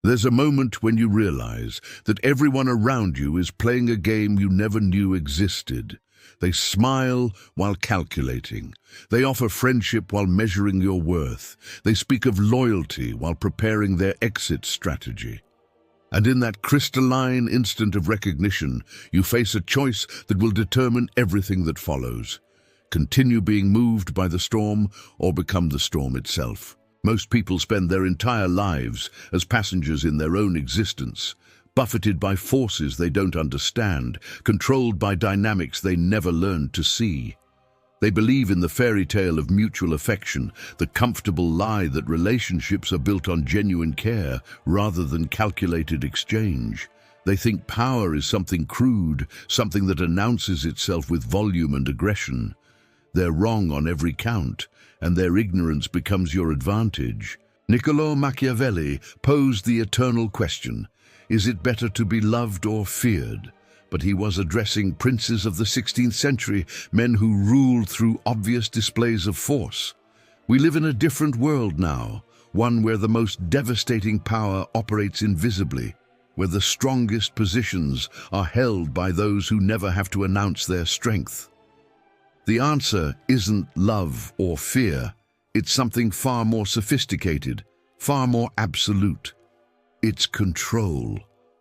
There's a moment when you realize that everyone around you is playing a game you never knew existed. They smile while calculating. They offer friendship while measuring your worth. They speak of loyalty while preparing their exit strategy. And in that crystalline instant of recognition, you face a choice that will determine everything that follows. Continue being moved by the storm or become the storm itself. Most people spend their entire lives as passengers in their own existence, buffeted by forces they don't understand, controlled by dynamics they never learned to see. They believe in the fairy tale of mutual affection, the comfortable lie that relationships are built on genuine care rather than calculated exchange. They think power is something crude, something that announces itself with volume and aggression. They're wrong on every count, and their ignorance becomes your advantage. Niccolo Machiavelli posed the eternal question, is it better to be loved or feared? But he was addressing princes of the 16th century, men who ruled through obvious displays of force. We live in a different world now, one where the most devastating power operates invisibly, where the strongest positions are held by those who never have to announce their strength. The answer isn't love or fear. It's something far more sophisticated, far more absolute. It's control.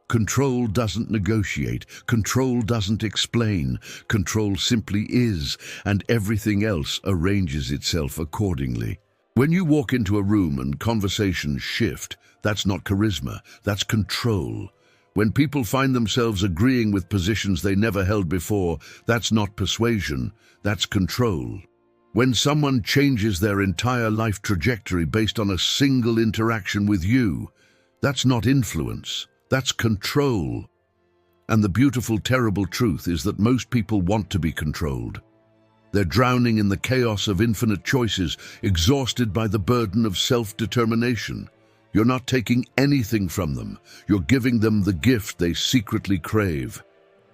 Control doesn't negotiate. Control doesn't explain. Control simply is, and everything else arranges itself accordingly. When you walk into a room and conversations shift, that's not charisma, that's control. When people find themselves agreeing with positions they never held before, that's not persuasion, that's control. When someone changes their entire life trajectory based on a single interaction with you, that's not influence, that's control. And the beautiful, terrible truth is that most people want to be controlled. They're drowning in the chaos of infinite choices, exhausted by the burden of self-determination. You're not taking anything from them. You're giving them the gift they secretly crave: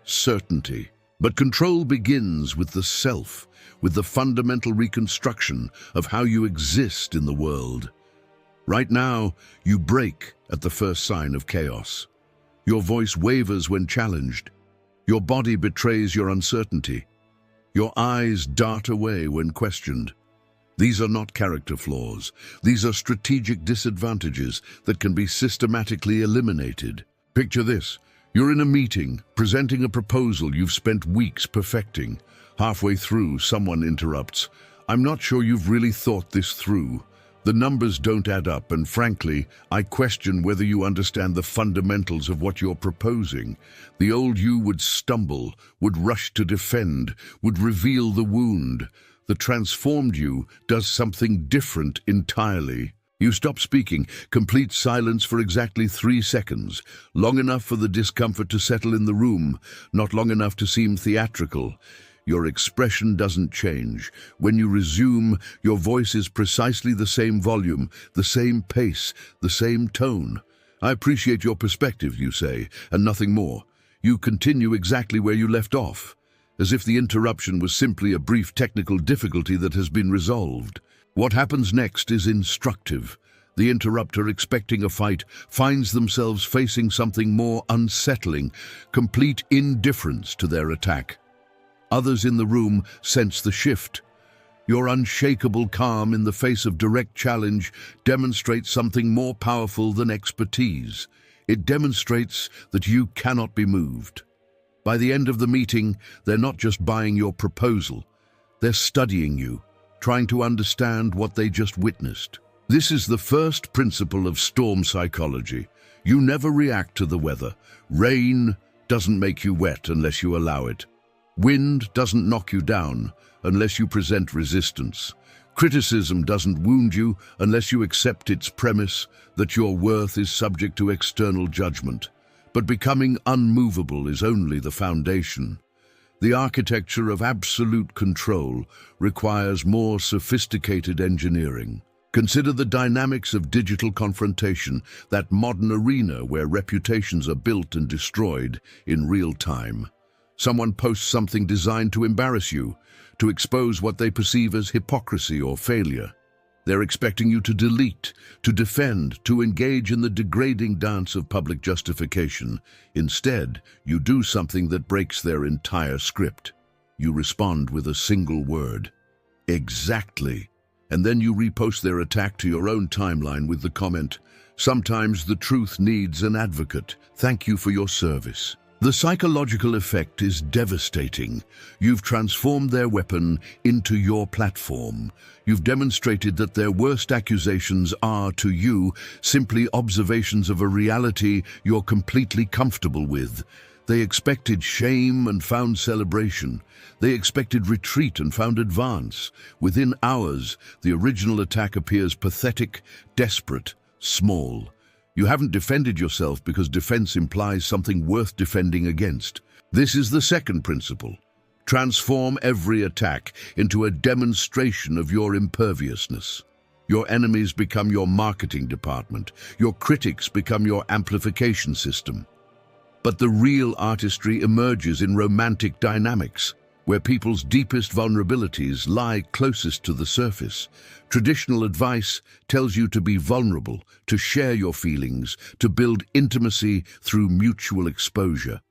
certainty. But control begins with the self, with the fundamental reconstruction of how you exist in the world. Right now, you break at the first sign of chaos. Your voice wavers when challenged. Your body betrays your uncertainty. Your eyes dart away when questioned. These are not character flaws. These are strategic disadvantages that can be systematically eliminated. Picture this. You're in a meeting, presenting a proposal you've spent weeks perfecting. Halfway through, someone interrupts. I'm not sure you've really thought this through. The numbers don't add up, and frankly, I question whether you understand the fundamentals of what you're proposing. The old you would stumble, would rush to defend, would reveal the wound. The transformed you does something different entirely. You stop speaking, complete silence for exactly 3 seconds, long enough for the discomfort to settle in the room, not long enough to seem theatrical. Your expression doesn't change. When you resume, your voice is precisely the same volume, the same pace, the same tone. I appreciate your perspective, you say, and nothing more. You continue exactly where you left off, as if the interruption was simply a brief technical difficulty that has been resolved. What happens next is instructive. The interrupter, expecting a fight, finds themselves facing something more unsettling, complete indifference to their attack. Others in the room sense the shift. Your unshakable calm in the face of direct challenge demonstrates something more powerful than expertise. It demonstrates that you cannot be moved. By the end of the meeting, they're not just buying your proposal. They're studying you, trying to understand what they just witnessed. This is the first principle of storm psychology. You never react to the weather. Rain doesn't make you wet unless you allow it. Wind doesn't knock you down unless you present resistance. Criticism doesn't wound you unless you accept its premise that your worth is subject to external judgment. But becoming unmovable is only the foundation. The architecture of absolute control requires more sophisticated engineering. Consider the dynamics of digital confrontation, that modern arena where reputations are built and destroyed in real time. Someone posts something designed to embarrass you, to expose what they perceive as hypocrisy or failure. They're expecting you to delete, to defend, to engage in the degrading dance of public justification. Instead, you do something that breaks their entire script. You respond with a single word. Exactly. And then you repost their attack to your own timeline with the comment, "Sometimes the truth needs an advocate. Thank you for your service." The psychological effect is devastating. You've transformed their weapon into your platform. You've demonstrated that their worst accusations are, to you, simply observations of a reality you're completely comfortable with. They expected shame and found celebration. They expected retreat and found advance. Within hours, the original attack appears pathetic, desperate, small. You haven't defended yourself because defense implies something worth defending against. This is the second principle. Transform every attack into a demonstration of your imperviousness. Your enemies become your marketing department. Your critics become your amplification system. But the real artistry emerges in romantic dynamics, where people's deepest vulnerabilities lie closest to the surface. Traditional advice tells you to be vulnerable, to share your feelings, to build intimacy through mutual exposure.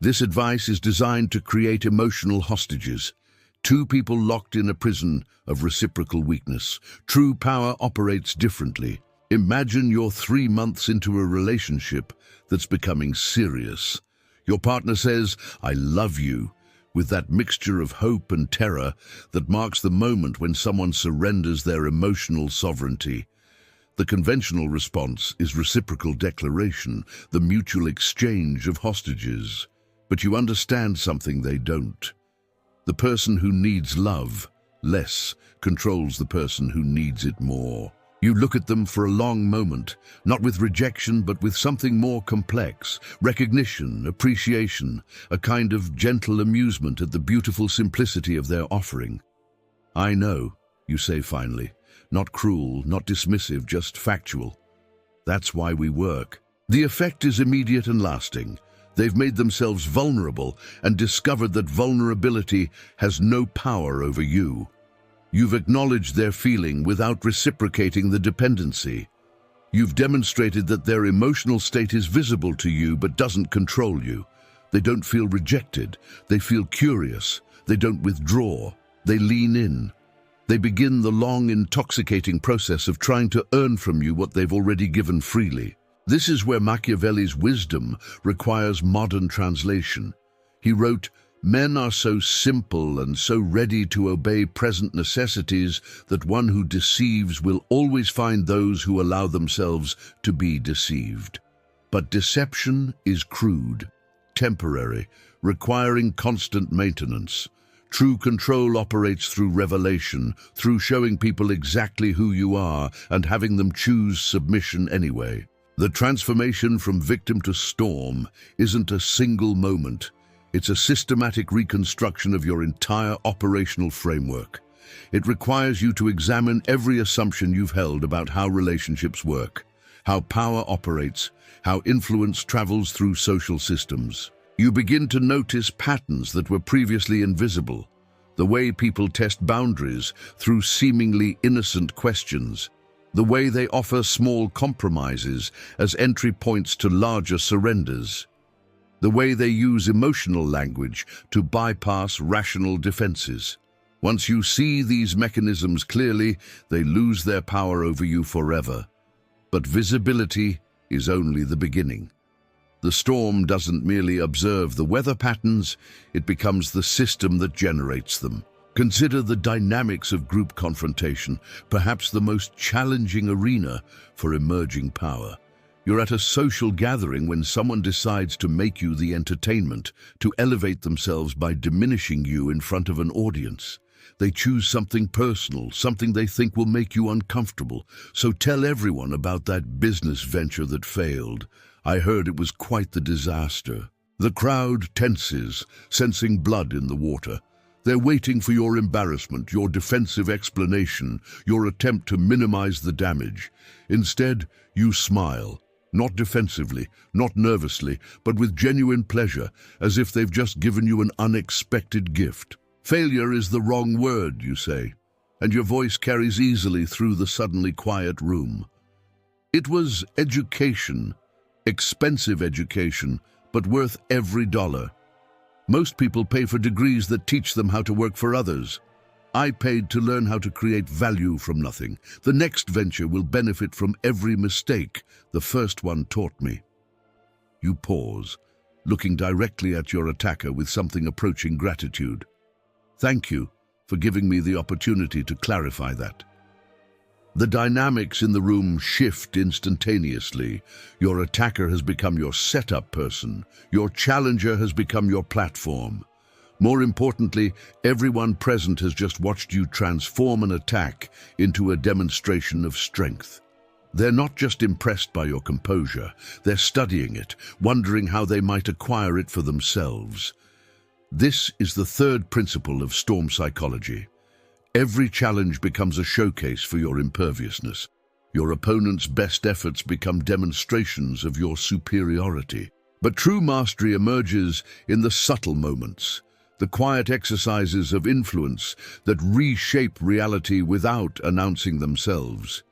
This advice is designed to create emotional hostages, two people locked in a prison of reciprocal weakness. True power operates differently. Imagine you're 3 months into a relationship that's becoming serious. Your partner says, "I love you," with that mixture of hope and terror that marks the moment when someone surrenders their emotional sovereignty. The conventional response is reciprocal declaration, the mutual exchange of hostages. But you understand something they don't. The person who needs love less controls the person who needs it more. You look at them for a long moment, not with rejection, but with something more complex. Recognition, appreciation, a kind of gentle amusement at the beautiful simplicity of their offering. "I know," you say finally, not cruel, not dismissive, just factual. "That's why we work." The effect is immediate and lasting. They've made themselves vulnerable and discovered that vulnerability has no power over you. You've acknowledged their feeling without reciprocating the dependency. You've demonstrated that their emotional state is visible to you but doesn't control you. They don't feel rejected. They feel curious. They don't withdraw. They lean in. They begin the long, intoxicating process of trying to earn from you what they've already given freely. This is where Machiavelli's wisdom requires modern translation. He wrote, "Men are so simple and so ready to obey present necessities that one who deceives will always find those who allow themselves to be deceived." But deception is crude, temporary, requiring constant maintenance. True control operates through revelation, through showing people exactly who you are and having them choose submission anyway. The transformation from victim to storm isn't a single moment. It's a systematic reconstruction of your entire operational framework. It requires you to examine every assumption you've held about how relationships work, how power operates, how influence travels through social systems. You begin to notice patterns that were previously invisible, the way people test boundaries through seemingly innocent questions, the way they offer small compromises as entry points to larger surrenders, the way they use emotional language to bypass rational defenses. Once you see these mechanisms clearly, they lose their power over you forever. But visibility is only the beginning. The storm doesn't merely observe the weather patterns, it becomes the system that generates them. Consider the dynamics of group confrontation, perhaps the most challenging arena for emerging power. You're at a social gathering when someone decides to make you the entertainment, to elevate themselves by diminishing you in front of an audience. They choose something personal, something they think will make you uncomfortable. So tell everyone about that business venture that failed. I heard it was quite the disaster. The crowd tenses, sensing blood in the water. They're waiting for your embarrassment, your defensive explanation, your attempt to minimize the damage. Instead, you smile. Not defensively, not nervously, but with genuine pleasure, as if they've just given you an unexpected gift. "Failure is the wrong word," you say. and your voice carries easily through the suddenly quiet room. It was education, expensive education, but worth every dollar. Most people pay for degrees that teach them how to work for others. I paid to learn how to create value from nothing. The next venture will benefit from every mistake the first one taught me. You pause, looking directly at your attacker with something approaching gratitude. Thank you for giving me the opportunity to clarify that. The dynamics in the room shift instantaneously. Your attacker has become your setup person. Your challenger has become your platform. More importantly, everyone present has just watched you transform an attack into a demonstration of strength. They're not just impressed by your composure, they're studying it, wondering how they might acquire it for themselves. This is the third principle of storm psychology. Every challenge becomes a showcase for your imperviousness. Your opponent's best efforts become demonstrations of your superiority. But true mastery emerges in the subtle moments, the quiet exercises of influence that reshape reality without announcing themselves.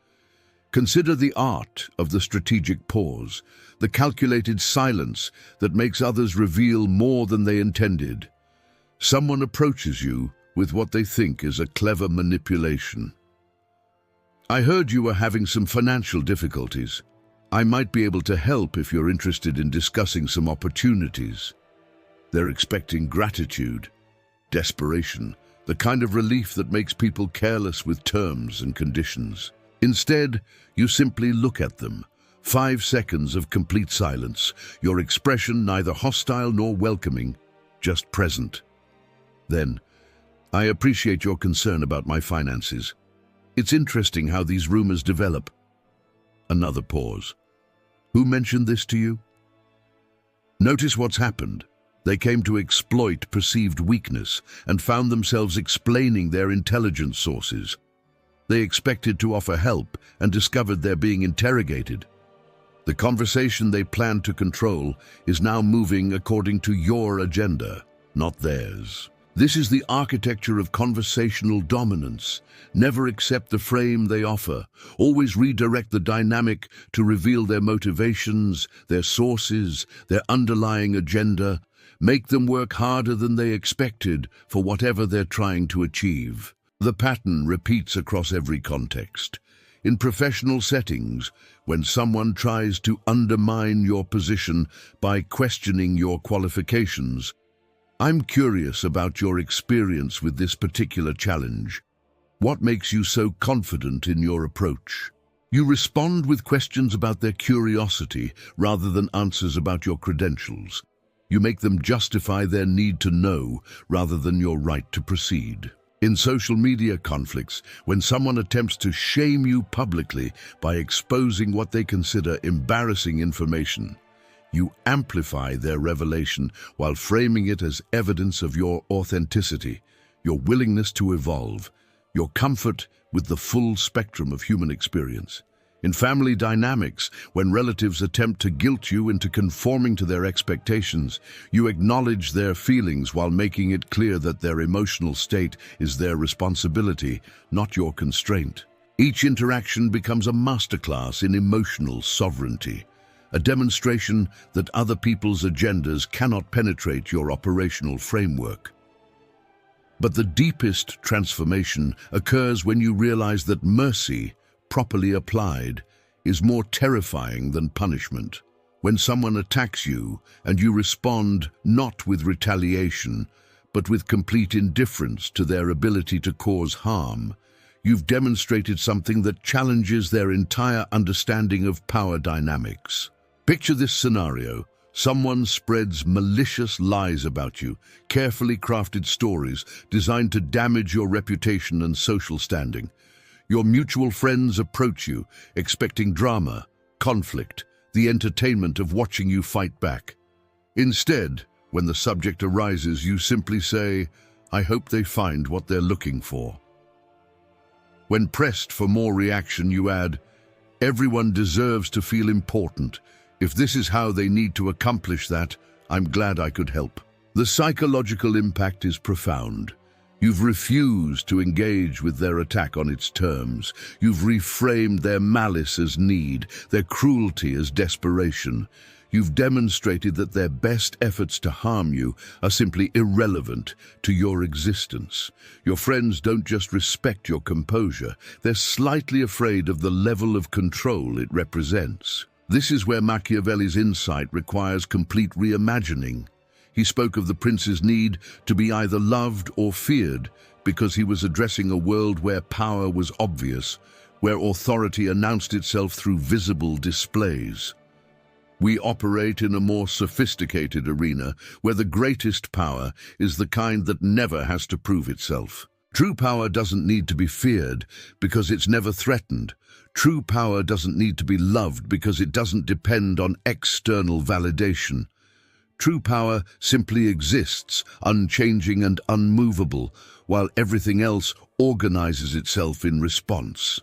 Consider the art of the strategic pause, the calculated silence that makes others reveal more than they intended. Someone approaches you with what they think is a clever manipulation. I heard you were having some financial difficulties. I might be able to help if you're interested in discussing some opportunities. They're expecting gratitude, desperation, the kind of relief that makes people careless with terms and conditions. Instead, you simply look at them. 5 seconds of complete silence, your expression neither hostile nor welcoming, just present. Then, I appreciate your concern about my finances. It's interesting how these rumors develop. Another pause. Who mentioned this to you? Notice what's happened. They came to exploit perceived weakness and found themselves explaining their intelligence sources. They expected to offer help and discovered they're being interrogated. The conversation they planned to control is now moving according to your agenda, not theirs. This is the architecture of conversational dominance. Never accept the frame they offer. Always redirect the dynamic to reveal their motivations, their sources, their underlying agenda. Make them work harder than they expected for whatever they're trying to achieve. The pattern repeats across every context. In professional settings, when someone tries to undermine your position by questioning your qualifications, I'm curious about your experience with this particular challenge. What makes you so confident in your approach? You respond with questions about their curiosity rather than answers about your credentials. You make them justify their need to know rather than your right to proceed. In social media conflicts, when someone attempts to shame you publicly by exposing what they consider embarrassing information, you amplify their revelation while framing it as evidence of your authenticity, your willingness to evolve, your comfort with the full spectrum of human experience. In family dynamics, when relatives attempt to guilt you into conforming to their expectations, you acknowledge their feelings while making it clear that their emotional state is their responsibility, not your constraint. Each interaction becomes a masterclass in emotional sovereignty, a demonstration that other people's agendas cannot penetrate your operational framework. But the deepest transformation occurs when you realize that mercy, properly applied, is more terrifying than punishment. When someone attacks you and you respond not with retaliation, but with complete indifference to their ability to cause harm, you've demonstrated something that challenges their entire understanding of power dynamics. Picture this scenario. Someone spreads malicious lies about you, carefully crafted stories designed to damage your reputation and social standing. Your mutual friends approach you, expecting drama, conflict, the entertainment of watching you fight back. Instead, when the subject arises, you simply say, "I hope they find what they're looking for." When pressed for more reaction, you add, "Everyone deserves to feel important. If this is how they need to accomplish that, I'm glad I could help." The psychological impact is profound. You've refused to engage with their attack on its terms. You've reframed their malice as need, their cruelty as desperation. You've demonstrated that their best efforts to harm you are simply irrelevant to your existence. Your friends don't just respect your composure, they're slightly afraid of the level of control it represents. This is where Machiavelli's insight requires complete reimagining. He spoke of the prince's need to be either loved or feared because he was addressing a world where power was obvious, where authority announced itself through visible displays. We operate in a more sophisticated arena where the greatest power is the kind that never has to prove itself. True power doesn't need to be feared because it's never threatened. True power doesn't need to be loved because it doesn't depend on external validation. True power simply exists, unchanging and unmovable, while everything else organizes itself in response.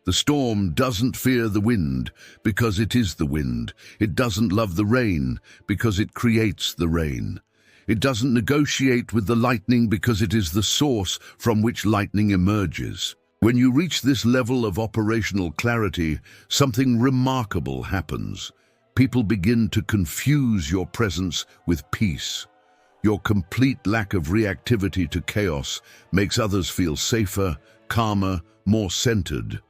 The storm doesn't fear the wind because it is the wind. It doesn't love the rain because it creates the rain. It doesn't negotiate with the lightning because it is the source from which lightning emerges. When you reach this level of operational clarity, something remarkable happens. People begin to confuse your presence with peace. Your complete lack of reactivity to chaos makes others feel safer, calmer, more centered.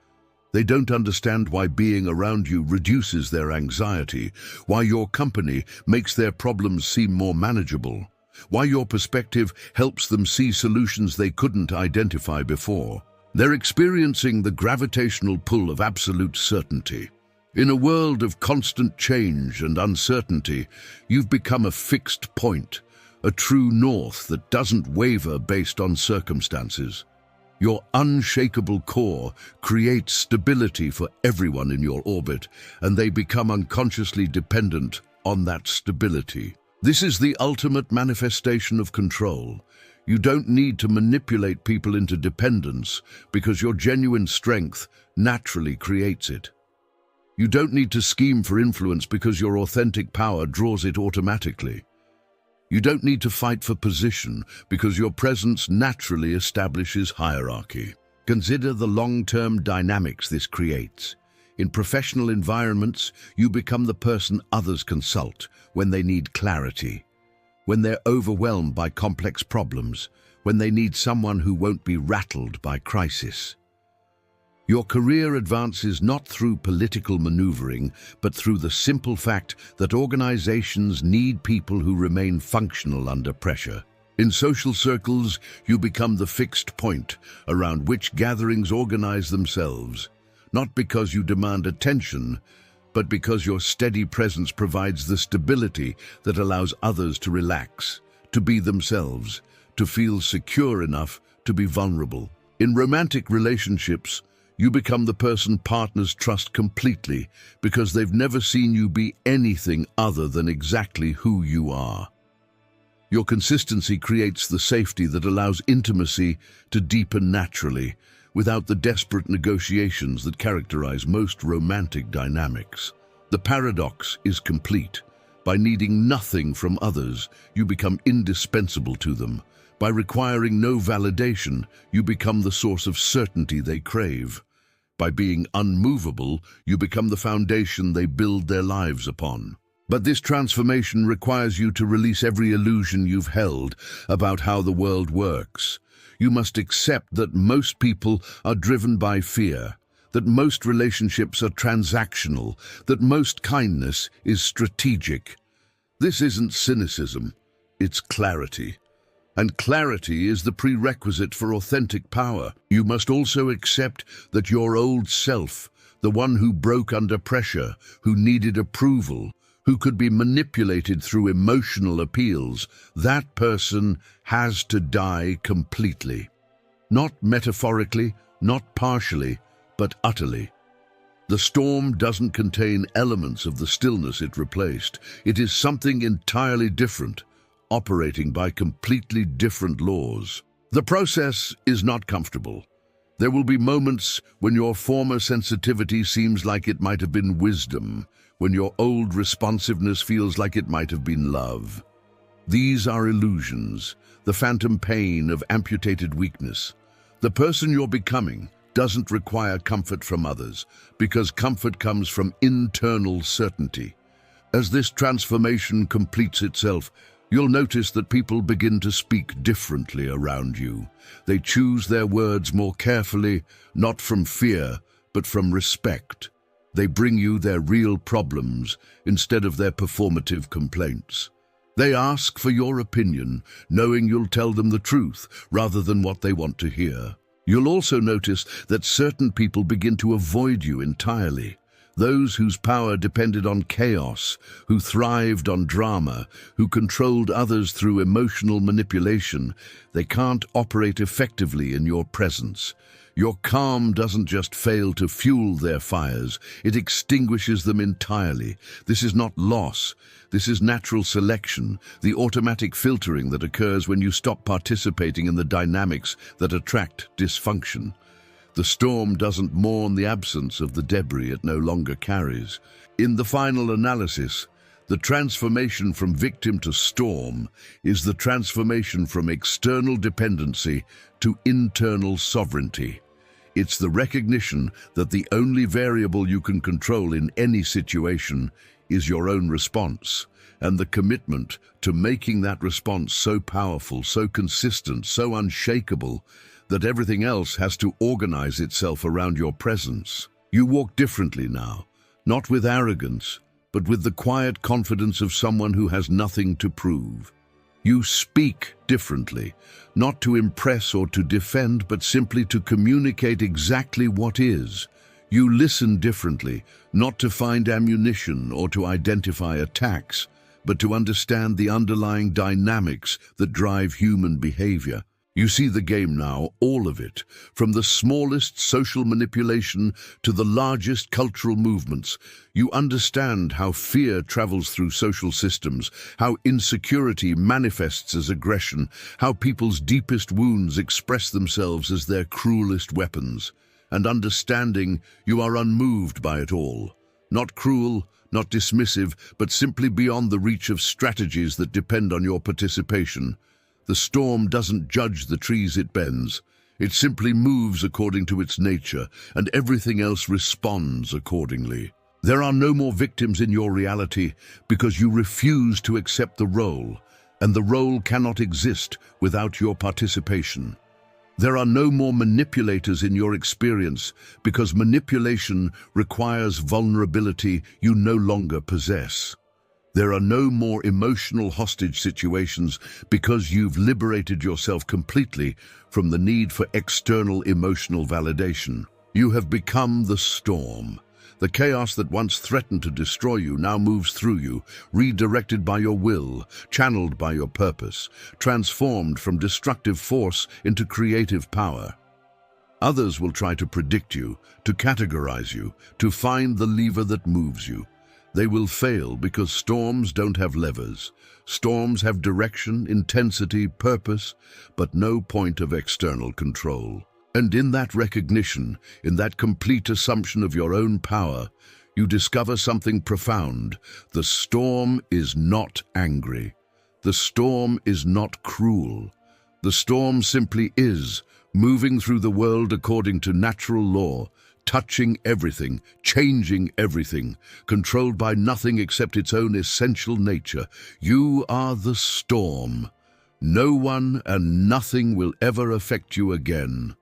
They don't understand why being around you reduces their anxiety, why your company makes their problems seem more manageable, why your perspective helps them see solutions they couldn't identify before. They're experiencing the gravitational pull of absolute certainty. In a world of constant change and uncertainty, you've become a fixed point, a true north that doesn't waver based on circumstances. Your unshakable core creates stability for everyone in your orbit, and they become unconsciously dependent on that stability. This is the ultimate manifestation of control. You don't need to manipulate people into dependence because your genuine strength naturally creates it. You don't need to scheme for influence because your authentic power draws it automatically. You don't need to fight for position because your presence naturally establishes hierarchy. Consider the long-term dynamics this creates. In professional environments, you become the person others consult when they need clarity, when they're overwhelmed by complex problems, when they need someone who won't be rattled by crisis. Your career advances not through political maneuvering, but through the simple fact that organizations need people who remain functional under pressure. In social circles, you become the fixed point around which gatherings organize themselves, not because you demand attention, but because your steady presence provides the stability that allows others to relax, to be themselves, to feel secure enough to be vulnerable. In romantic relationships, you become the person partners trust completely because they've never seen you be anything other than exactly who you are. Your consistency creates the safety that allows intimacy to deepen naturally, without the desperate negotiations that characterize most romantic dynamics. The paradox is complete. By needing nothing from others, you become indispensable to them. By requiring no validation, you become the source of certainty they crave. By being unmovable, you become the foundation they build their lives upon. But this transformation requires you to release every illusion you've held about how the world works. You must accept that most people are driven by fear, that most relationships are transactional, that most kindness is strategic. This isn't cynicism, it's clarity. And clarity is the prerequisite for authentic power. You must also accept that your old self, the one who broke under pressure, who needed approval, who could be manipulated through emotional appeals, that person has to die completely. Not metaphorically, not partially, but utterly. The storm doesn't contain elements of the stillness it replaced. It is something entirely different, operating by completely different laws. The process is not comfortable. There will be moments when your former sensitivity seems like it might have been wisdom, when your old responsiveness feels like it might have been love. These are illusions, the phantom pain of amputated weakness. The person you're becoming doesn't require comfort from others, because comfort comes from internal certainty. As this transformation completes itself, you'll notice that people begin to speak differently around you. They choose their words more carefully, not from fear, but from respect. They bring you their real problems instead of their performative complaints. They ask for your opinion, knowing you'll tell them the truth rather than what they want to hear. You'll also notice that certain people begin to avoid you entirely. Those whose power depended on chaos, who thrived on drama, who controlled others through emotional manipulation, they can't operate effectively in your presence. Your calm doesn't just fail to fuel their fires, it extinguishes them entirely. This is not loss. This is natural selection, the automatic filtering that occurs when you stop participating in the dynamics that attract dysfunction. The storm doesn't mourn the absence of the debris it no longer carries. In the final analysis, the transformation from victim to storm is the transformation from external dependency to internal sovereignty. It's the recognition that the only variable you can control in any situation is your own response, and the commitment to making that response so powerful, so consistent, so unshakable, that everything else has to organize itself around your presence. You walk differently now, not with arrogance, but with the quiet confidence of someone who has nothing to prove. You speak differently, not to impress or to defend, but simply to communicate exactly what is. You listen differently, not to find ammunition or to identify attacks, but to understand the underlying dynamics that drive human behavior. You see the game now, all of it, from the smallest social manipulation to the largest cultural movements. You understand how fear travels through social systems, how insecurity manifests as aggression, how people's deepest wounds express themselves as their cruelest weapons. And understanding, you are unmoved by it all. Not cruel, not dismissive, but simply beyond the reach of strategies that depend on your participation. The storm doesn't judge the trees it bends. It simply moves according to its nature, and everything else responds accordingly. There are no more victims in your reality because you refuse to accept the role, and the role cannot exist without your participation. There are no more manipulators in your experience because manipulation requires vulnerability you no longer possess. There are no more emotional hostage situations because you've liberated yourself completely from the need for external emotional validation. You have become the storm. The chaos that once threatened to destroy you now moves through you, redirected by your will, channeled by your purpose, transformed from destructive force into creative power. Others will try to predict you, to categorize you, to find the lever that moves you. They will fail because storms don't have levers. Storms have direction, intensity, purpose, but no point of external control. And in that recognition, in that complete assumption of your own power, you discover something profound. The storm is not angry. The storm is not cruel. The storm simply is, moving through the world according to natural law, touching everything, changing everything, controlled by nothing except its own essential nature. You are the storm. No one and nothing will ever affect you again.